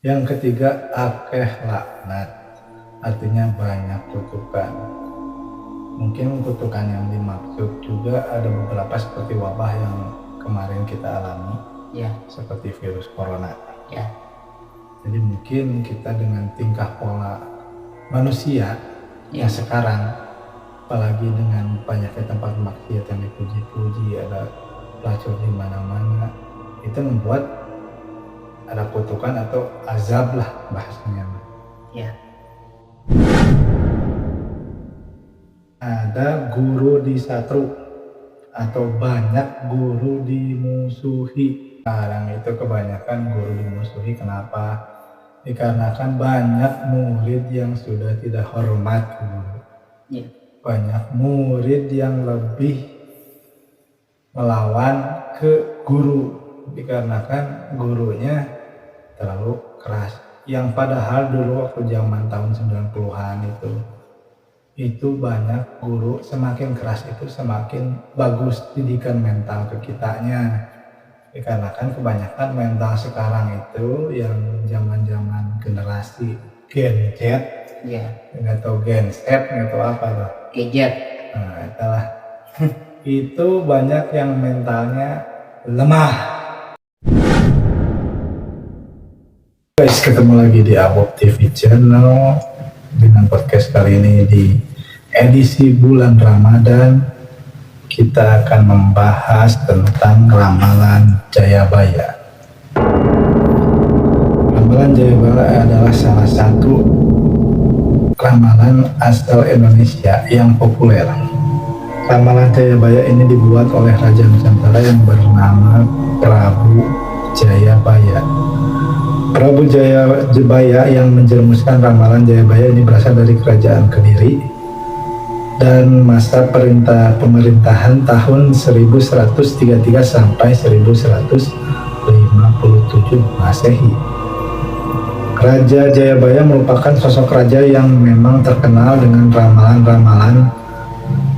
Yang ketiga, akeh laknat, artinya banyak kutukan. Mungkin kutukan yang dimaksud juga ada beberapa seperti wabah yang kemarin kita alami, Ya, seperti virus corona. ya, Jadi mungkin kita dengan tingkah pola manusia yang sekarang, apalagi dengan banyaknya tempat maksiat yang dipuji-puji, ada pelacur di mana-mana, itu membuat ada kutukan atau azab lah bahasanya. ya, Ada guru disatru atau banyak guru dimusuhi. Sekarang itu kebanyakan guru dimusuhi. Kenapa? Dikarenakan banyak murid yang sudah tidak hormat ke guru. ya, Banyak murid yang lebih melawan ke guru dikarenakan gurunya terlalu keras. Yang padahal dulu waktu zaman tahun 90-an itu banyak guru semakin keras itu semakin bagus didikan mental ke kitanya. Dikarenakan kebanyakan mental sekarang itu yang zaman-zaman generasi Gen Z, ya, nggak tahu Gen Z, nggak tahu apa loh. gadget. Nah, itulah. Itu banyak yang mentalnya lemah. Guys, ketemu lagi di Abob TV Channel dengan podcast kali ini di edisi bulan Ramadan. Kita akan membahas tentang ramalan Jayabaya. Ramalan Jayabaya adalah salah satu ramalan asal Indonesia yang populer. Ramalan Jayabaya ini dibuat oleh Raja Nusantara yang bernama Prabu Jayabaya. Prabu Jayabaya yang menjerumuskan ramalan Jayabaya ini berasal dari Kerajaan Kediri dan masa pemerintahan tahun 1133 sampai 1157 Masehi. Raja Jayabaya merupakan sosok raja yang memang terkenal dengan ramalan-ramalan.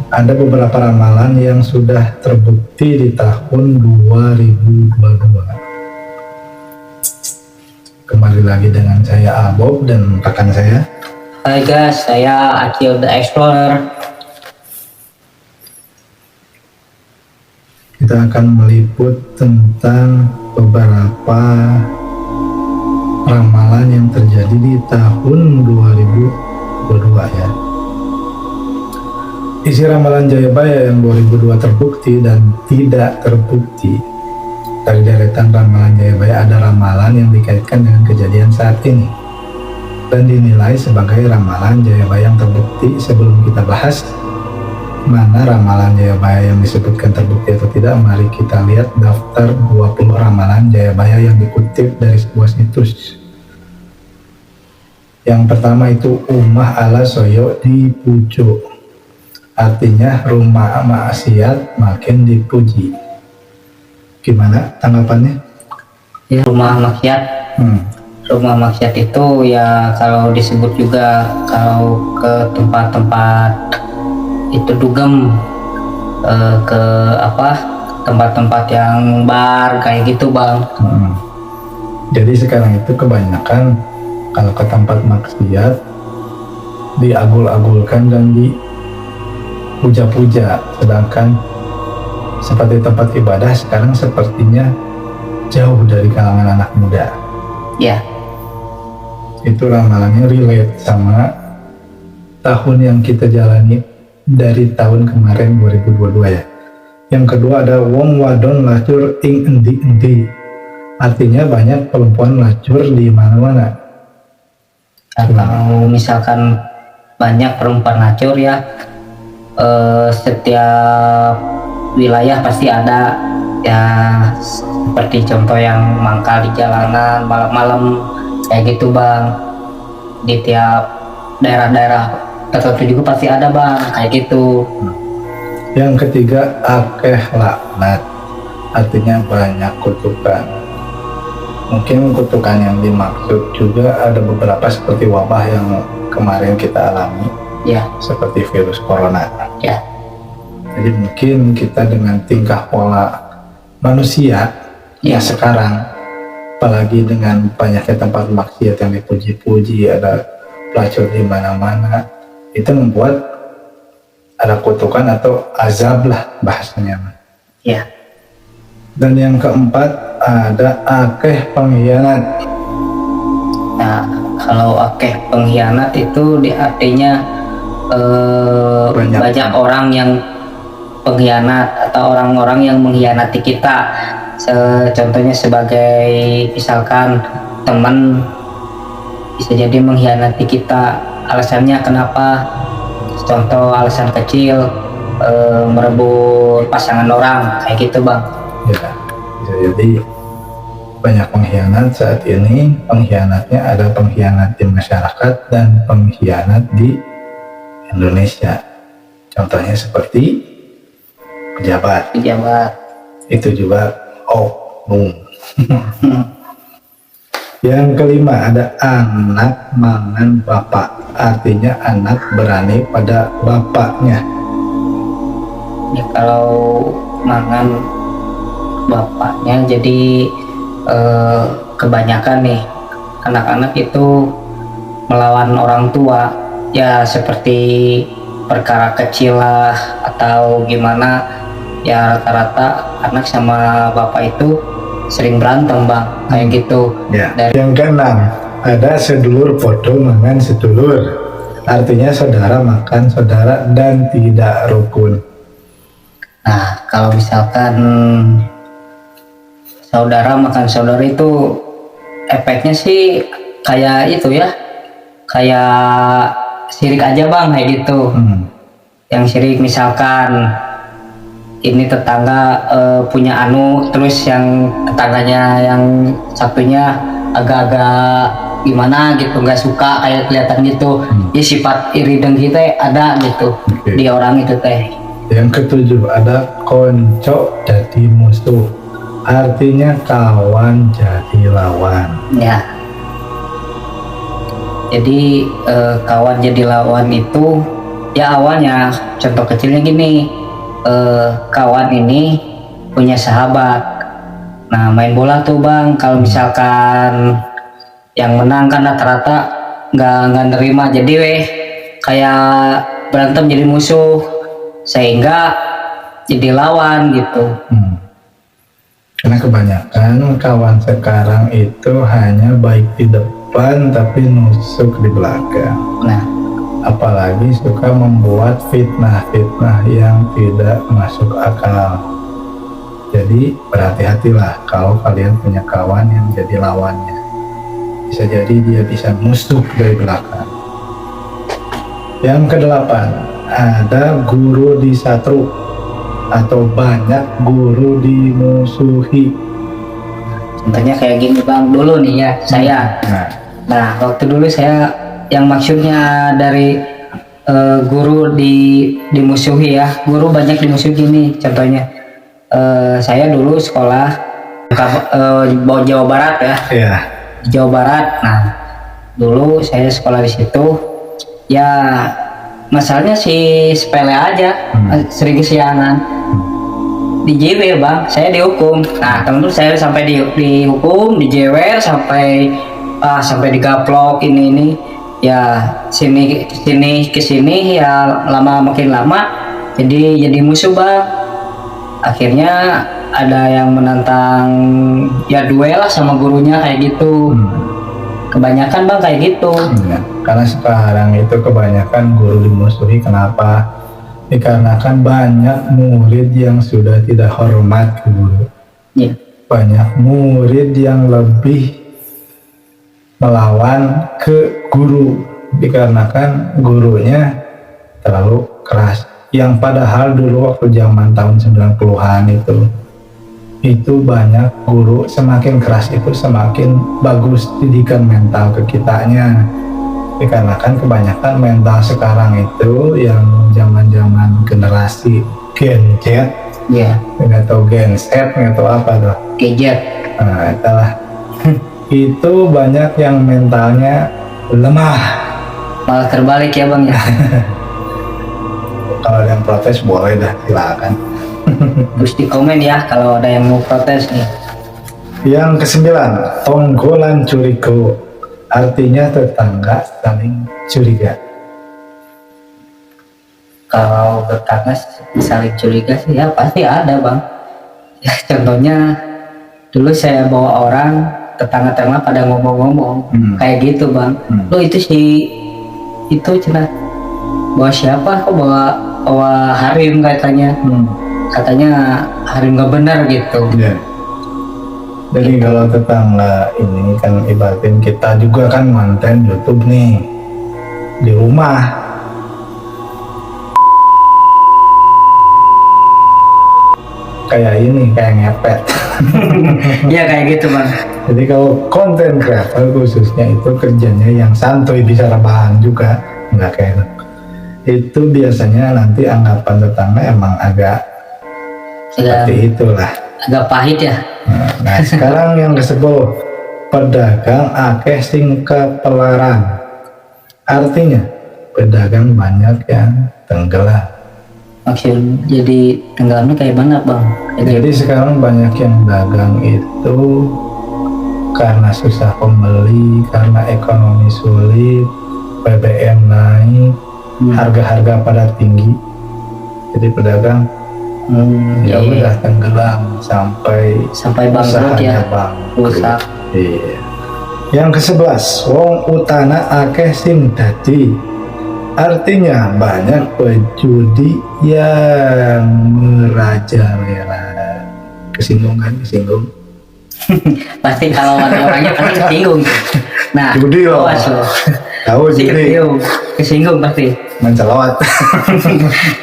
Ada beberapa ramalan yang sudah terbukti di tahun 2022. Kembali lagi dengan saya Abob dan rekan saya. Hai guys, saya Acil the Explorer. Kita akan meliput tentang beberapa ramalan yang terjadi di tahun 2022 ya. Isi ramalan Jayabaya yang 2002 terbukti dan tidak terbukti. Dari deretan ramalan Jayabaya ada ramalan yang dikaitkan dengan kejadian saat ini dan dinilai sebagai ramalan Jayabaya yang terbukti. Sebelum kita bahas mana ramalan Jayabaya yang disebutkan terbukti atau tidak, mari kita lihat daftar 20 ramalan Jayabaya yang dikutip dari sebuah situs. Yang pertama itu Umah ala Soyo di Pujo, artinya rumah maksiat makin dipuji. Gimana tanggapannya? Ya, rumah maksiat. Rumah maksiat itu ya kalau disebut juga kalau ke tempat-tempat itu dugem, ke tempat-tempat yang bar kayak gitu bang. Jadi sekarang itu kebanyakan kalau ke tempat maksiat diagul-agulkan dan dipuja-puja, sedangkan seperti tempat ibadah sekarang sepertinya jauh dari kalangan anak muda. Ya, Itu ramalannya relate sama tahun yang kita jalani dari tahun kemarin 2022 ya. Yang kedua ada wong wadon lacur ing endi-endi, artinya banyak perempuan lacur di mana-mana. kalau misalkan banyak perempuan lacur ya, setiap wilayah pasti ada ya, seperti contoh yang mangkal di jalanan malam-malam kayak gitu bang. Di tiap daerah-daerah tertentu juga pasti ada bang kayak gitu. Yang ketiga akeh laknat, artinya banyak kutukan. Mungkin kutukan yang dimaksud juga ada beberapa seperti wabah yang kemarin kita alami, Ya, seperti virus corona. ya, Jadi mungkin kita dengan tingkah pola manusia yang sekarang, apalagi dengan banyaknya tempat maksiat yang dipuji-puji, ada pelacur di mana-mana, itu membuat ada kutukan atau azab lah bahasanya. Ya. Dan yang keempat ada akeh pengkhianat. Nah, kalau akeh pengkhianat itu artinya banyak orang yang pengkhianat atau orang-orang yang mengkhianati kita. Contohnya sebagai misalkan teman bisa jadi mengkhianati kita. Alasannya kenapa? Contoh alasan kecil, merebut pasangan orang kayak gitu bang. Ya, bisa jadi banyak pengkhianat saat ini. Pengkhianatnya ada pengkhianat di masyarakat dan pengkhianat di Indonesia. Contohnya seperti pejabat. Itu juga oknum. Yang kelima ada anak mangan bapak. Artinya anak berani pada bapaknya. Ya, kalau mangan bapaknya jadi kebanyakan nih anak-anak itu melawan orang tua, ya seperti perkara kecil lah atau gimana, ya rata-rata anak sama bapak itu sering berantem bang kayak gitu. Ya. Yang keenam ada sedulur podo mangan sedulur. Artinya saudara makan saudara dan tidak rukun. Nah, kalau misalkan saudara makan saudara itu efeknya sih kayak itu ya, kayak sirik aja bang kayak gitu. Yang sirik misalkan ini tetangga punya anu, terus yang tetangganya yang satunya agak-agak gimana gitu, nggak suka kayak kelihatan gitu. Ya sifat iri dengki teh ada gitu di orang itu teh. Yang ketujuh ada konco jadi musuh. Artinya kawan jadi lawan. Ya. Jadi kawan jadi lawan itu ya awalnya contoh kecilnya gini, kawan ini punya sahabat. Nah main bola tuh bang, kalau misalkan yang menang kan rata-rata nggak nerima, jadi kayak berantem jadi musuh sehingga jadi lawan gitu. Karena kebanyakan kawan sekarang itu hanya baik di depan tapi nusuk di belakang. Nah, apalagi suka membuat fitnah-fitnah yang tidak masuk akal. Jadi berhati-hatilah kalau kalian punya kawan yang jadi lawannya. Bisa jadi dia bisa musuh dari belakang. Yang kedelapan ada guru disatru atau banyak guru dimusuhi. Contohnya kayak gini bang, dulu nih ya saya. Nah waktu dulu saya yang maksudnya dari guru dimusuhi ya, guru banyak dimusuhi gini. Contohnya saya dulu sekolah Jawa Barat ya. Yeah. Jawa Barat. Nah dulu saya sekolah di situ. Ya masalahnya sih sepele aja, sering kesiangan. Dijewer bang, saya dihukum. Nah temen-temen saya sampai dihukum, dijewer sampai digaplok ini ya sini kesini ya makin lama jadi musuh bang. Akhirnya ada yang menantang ya duel lah sama gurunya kayak gitu. Kebanyakan bang kayak gitu. Karena sekarang itu kebanyakan guru dimusuhi. Kenapa? Dikarenakan banyak murid yang sudah tidak hormat ke guru. Banyak murid yang lebih melawan ke guru dikarenakan gurunya terlalu keras. Yang padahal dulu waktu zaman tahun 90-an itu banyak guru semakin keras itu semakin bagus didikan mental ke kitanya. Dikarenakan kebanyakan mental sekarang itu yang zaman generasi Gen Z, nggak tahu Gen Z, nggak tahu apa tuh. Gadget. Nah, itulah. Itu banyak yang mentalnya lemah. Malah terbalik ya bang ya. Kalau ada yang protes boleh dah, silakan. Terus di komen ya kalau ada yang mau protes nih. Yang kesembilan, tonggolan curigo, artinya tetangga saling curiga. Kalau tetangga saling curiga sih ya pasti ada bang. Ya, contohnya dulu saya bawa orang, tetangga-tetangga pada ngomong-ngomong kayak gitu bang. Lo itu itu cina bawa siapa? Kok bawa harim katanya. Katanya harim nggak benar gitu. Ya. Jadi kalau tetangga ini kan ibaratnya kita juga kan konten YouTube nih di rumah. Kayak ini, kayak ngepet. Iya kayak gitu bang. Jadi kalau konten creator khususnya itu kerjanya yang santuy, bisa rebahan juga, nggak kayak itu biasanya nanti anggapan tetangga emang agak seperti itulah. Agak pahit ya. Nah sekarang yang ke-10, pedagang akeh sing kepelaran, artinya pedagang banyak yang tenggelam. Maksud jadi tenggelamnya kayak mana bang? Jadi sekarang banyak yang dagang itu karena susah pembeli, karena ekonomi sulit, BBM naik, harga-harga pada tinggi. Jadi pedagang ya udah tenggelam sampai bangkrut ya. Rusak. Iya. Yang ke-11, wong utana akeh sing dadi, artinya banyak pejudi yang merajalela. Kesinggung. Pasti kalau ada orangnya pasti kesinggung. Nah, Judi loh. Tahu judi. Kesinggung pasti. Mencelot.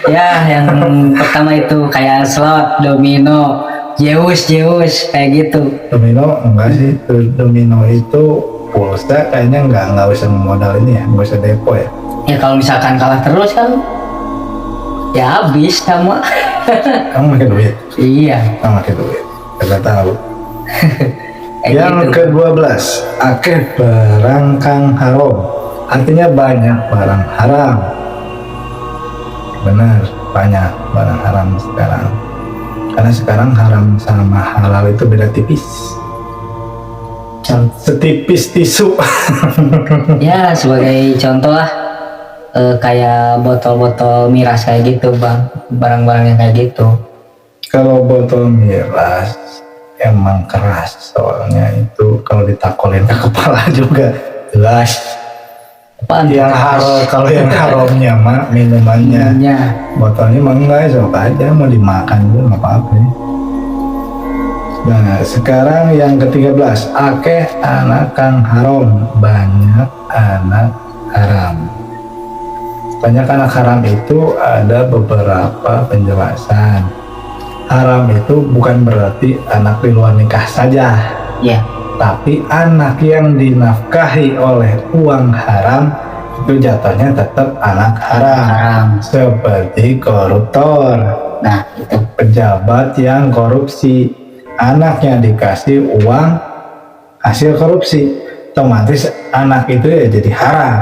Ya, yang pertama itu kayak slot, domino, Zeus kayak gitu. Domino enggak sih, domino itu pulsa kayaknya nggak usah modal ini ya, nggak usah depo ya. Ya kalau misalkan kalah terus kan ya habis sama. Kamu pakai duit? Iya. Kamu pakai duit? Kita tahu. Yang gitu. ke-12, akeh barang kang haram, artinya banyak barang haram. Benar, banyak barang haram sekarang. Karena sekarang haram sama halal itu beda tipis. Setipis tisu. Ya sebagai contoh lah, kayak botol-botol miras kayak gitu bang, barang-barang yang kayak gitu. Kalau botol miras emang keras, soalnya itu kalau ditakolin ke kepala juga jelas. Apaan Yang kalau yang haramnya mah minumannya, botolnya mah enggak, sok aja mau dimakan juga nggak apa-apa ya. Nah sekarang yang ke-13, akeh anak kang haram, banyak anak haram. Banyak anak haram itu ada beberapa penjelasan. Haram itu bukan berarti anak di luar nikah saja, ya, tapi anak yang dinafkahi oleh uang haram itu jatuhnya tetap anak haram. Seperti koruptor, nah itu pejabat yang korupsi, anaknya dikasih uang hasil korupsi, otomatis anak itu ya jadi haram.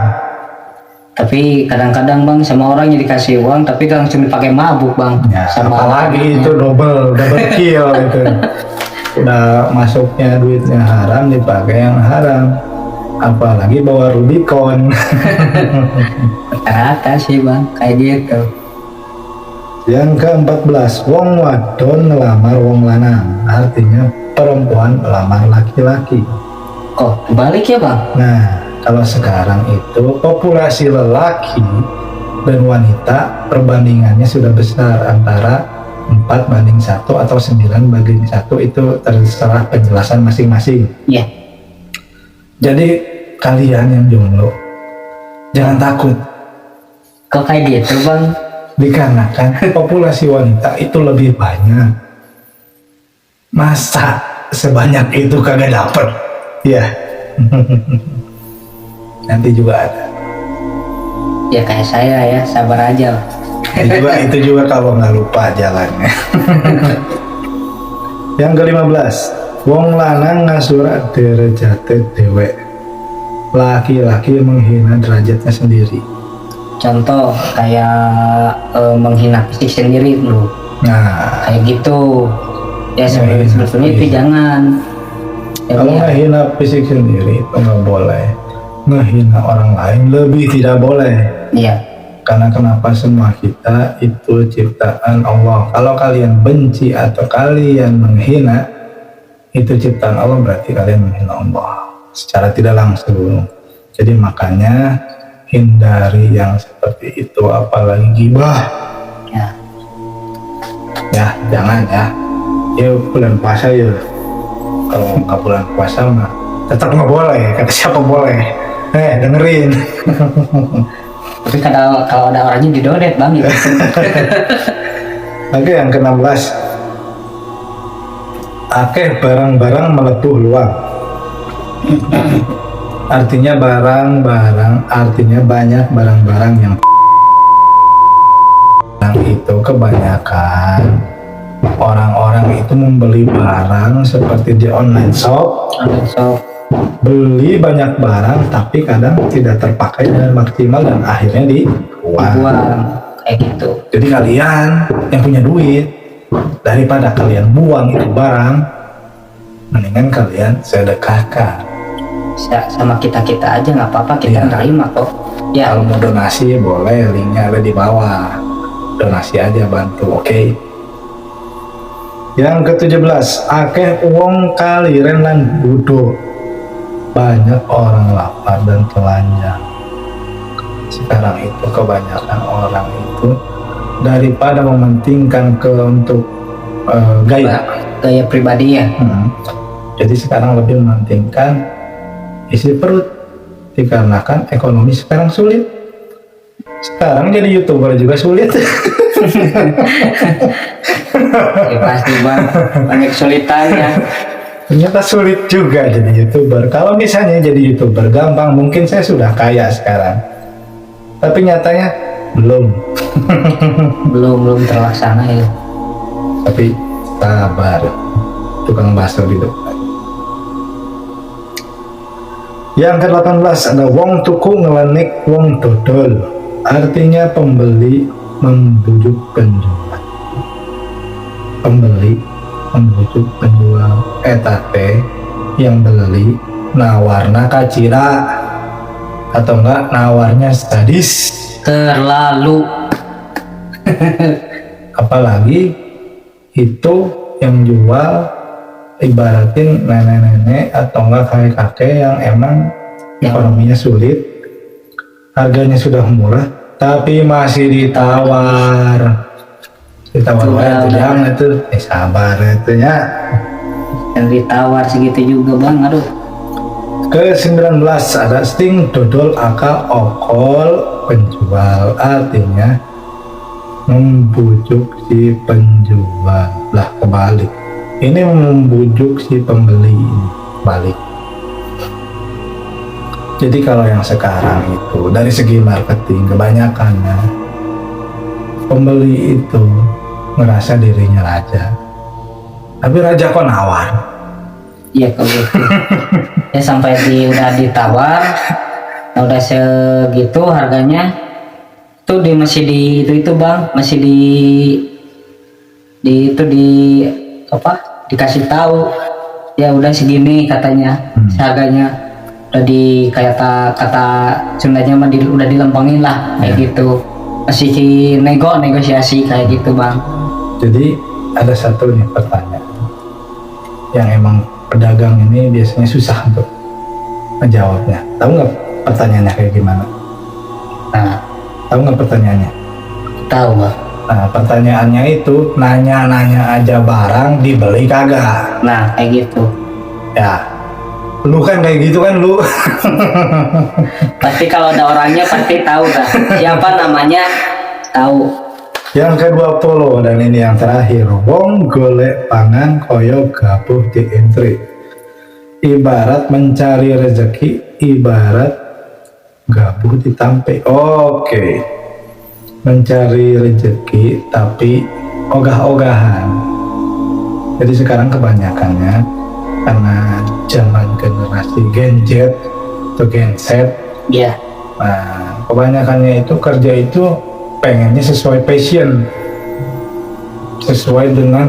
Tapi kadang-kadang bang sama orang yang dikasih uang tapi langsung dipakai mabuk bang. Ya, sama apalagi itu double kill itu. Udah masuknya duitnya haram dipakai yang haram, apalagi bawa Rubicon. Rata sih bang kayak gitu. Yang ke-14, wong wadon ngelamar wong lanang, artinya perempuan melamar laki-laki. Kok balik ya bang? Nah kalau sekarang itu populasi lelaki dan wanita perbandingannya sudah besar, antara 4:1 atau 9:1, itu terserah penjelasan masing-masing. Iya. Jadi kalian yang jomblo jangan takut. Kok kayak gitu bang? Dikarenakan populasi wanita itu lebih banyak. Masa sebanyak itu kagak dapet? Ya. Nanti juga ada. Ya kayak saya ya, sabar aja lah. Itu juga kalau nggak lupa jalannya. Yang ke-15, wong lanang ngasura derajate dewek, laki-laki menghina derajatnya sendiri. Contoh kayak menghina fisik sendiri dulu. Nah Kayak gitu. Ya sebetulnya itu jangan. Kalau ngehina fisik sendiri itu nggak boleh, ngehina orang lain lebih tidak boleh. Iya. Karena kenapa, semua kita itu ciptaan Allah. Kalau kalian benci atau kalian menghina, itu ciptaan Allah, berarti kalian menghina Allah secara tidak langsung. Jadi makanya hindari yang seperti itu, apalagi gibah. Ya jangan ya. Ya bulan puasa ya. Kalau nggak bulan puasa mah tetap nggak boleh. Kata siapa boleh? Dengerin. Tapi kalau ada orangnya didodet bang gitu. Oke, yang ke-16. Akeh barang-barang melepuh luang. Artinya banyak barang-barang yang itu kebanyakan orang-orang itu membeli barang seperti di online shop, beli banyak barang tapi kadang tidak terpakai dengan maksimal dan akhirnya dibuang kayak gitu. Jadi kalian yang punya duit, daripada kalian buang itu barang, mendingan kalian sedekahkan sama kita aja, nggak apa-apa, kita nerima kok ya. Kalau mau donasi boleh, linknya ada di bawah, donasi aja, bantu. Oke. Yang ke-17, akeh uang kaliren lan budo, banyak orang lapar dan telanjang. Sekarang itu kebanyakan orang itu daripada mementingkan untuk gaya pribadi ya. Jadi sekarang lebih mementingkan isi perut, dikarenakan ekonomi sekarang sulit. Sekarang jadi YouTuber juga sulit. Ya, pasti bang, banyak kesulitannya. Ternyata sulit juga jadi YouTuber. Kalau misalnya jadi YouTuber gampang, mungkin saya sudah kaya sekarang. Tapi nyatanya belum. belum terlaksana ya. Tapi sabar, tukang bakso di depan. Yang ke-18 ada wong tuku ngelenik wong dodol. Artinya pembeli membujuk penjual. Pembeli membujuk penjual. Etate yang beli nawarna kacira, atau enggak nawarnya sadis. Terlalu. Apalagi itu yang jual ibaratin nenek-nenek atau enggak kakek-kakek yang emang ekonominya sulit, harganya sudah murah tapi masih ditawar itu jangan itu sabar itu ya, yang ditawar segitu juga bang. Aduh. Ke-19 ada sting dodol akal okol penjual, artinya membujuk si penjual. Lah kebalik, ini membujuk si pembeli balik. Jadi kalau yang sekarang itu dari segi marketing kebanyakannya pembeli itu ngerasa dirinya raja, tapi raja kok nawar. Iya kalau gitu. Ya sampai udah ditawar, udah segitu harganya tuh masih di itu bang, masih dikasih tahu ya udah segini katanya harganya, udah di kayak kata Sundanya mah udah dilempengin lah kayak gitu, masih negosiasi kayak gitu bang. Jadi ada satu nih pertanyaan yang emang pedagang ini biasanya susah untuk menjawabnya. Tahu nggak pertanyaannya kayak gimana? Nah, tahu nggak pertanyaannya? Tahu bang. Nah, pertanyaannya itu nanya-nanya aja barang dibeli kagak. Nah, kayak gitu. Ya, lu kan kayak gitu kan lu. Pasti kalau ada orangnya pasti tahu kan. Siapa namanya tahu. Yang ke-20 dan ini yang terakhir, wong golek pangan koyo gabuh di entry. Ibarat mencari rezeki, ibarat gabuh ditampe. Oke. Mencari rezeki tapi ogah-ogahan. Jadi sekarang kebanyakannya karena zaman generasi Gen Z atau Gen Z. Iya. Nah, kebanyakannya itu kerja itu pengennya sesuai passion, sesuai dengan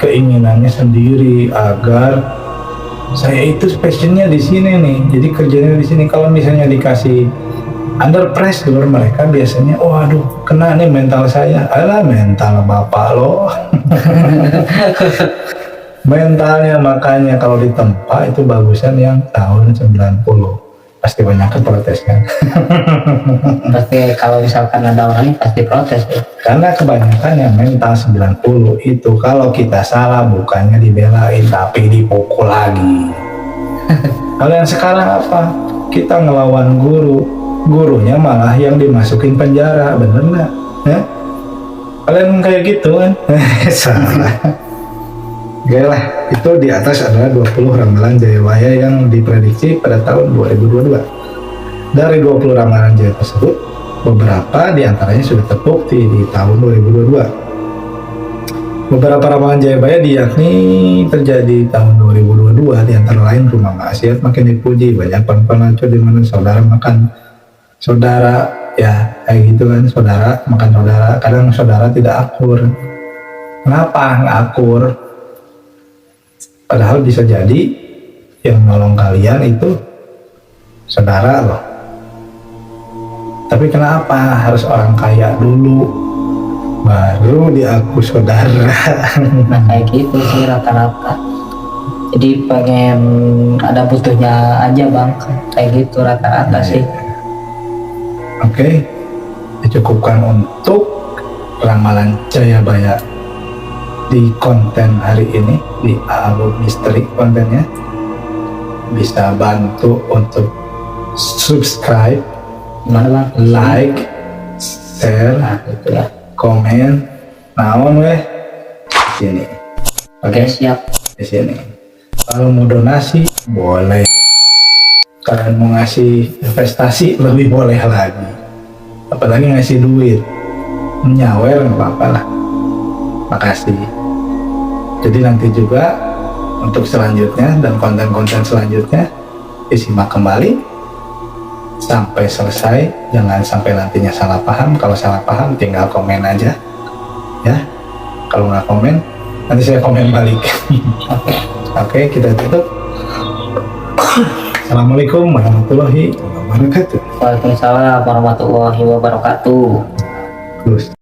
keinginannya sendiri, agar saya itu passionnya di sini nih, jadi kerjanya di sini. Kalau misalnya dikasih under pressure, mereka biasanya, oh aduh, kena nih mental saya. Alah, mental bapak lo. Mentalnya, makanya kalau ditempa itu bagusan yang tahun 90. Pasti banyak yang protes kan. Pasti kalau misalkan ada orang ini pasti protes ya. Karena kebanyakan yang mental 90 itu kalau kita salah bukannya dibelain tapi dipukul lagi. Kalau yang sekarang apa? Kita ngelawan guru, gurunya malah yang dimasukin penjara, bener nggak? Ya? Kalian kayak gitu kan? Salah. Oke lah, itu di atas adalah 20 ramalan Jayawaya yang diprediksi pada tahun 2022. Dari 20 ramalan Jaya tersebut, beberapa diantaranya sudah terbukti di tahun 2022. Beberapa ramalan Jayabaya diyakni terjadi di tahun 2022, di antara lain rumah maksiat makin dipuji, banyak perempuan lancur di mana saudara makan saudara, ya kayak gitu kan, saudara makan saudara, kadang saudara tidak akur. Kenapa nggak akur? Padahal bisa jadi yang nolong kalian itu saudara loh. Tapi kenapa harus orang kaya dulu baru diaku saudara? Nah kayak gitu sih rata-rata. Jadi pengen ada butuhnya aja bang, kayak gitu rata-rata sih. Oke, dicukupkan untuk ramalan Jayabaya di konten hari ini, di album misteri kontennya. Bisa bantu untuk subscribe, Gimana bang? like, share, Nah itu ya. komen, naon weh di sini. Oke siap. Di sini. Kalau mau donasi boleh. Kalian mau ngasih investasi lebih boleh lagi. Apalagi ngasih duit, nyawer nggak apa-apa lah. Makasih. Jadi nanti juga untuk selanjutnya dan konten-konten selanjutnya disimak kembali sampai selesai. Jangan sampai nantinya salah paham. Kalau salah paham tinggal komen aja ya. Kalau nggak komen nanti saya komen balik. Oke, kita tutup. Assalamualaikum warahmatullahi wabarakatuh. Waalaikumsalam warahmatullahi wabarakatuh. Terus.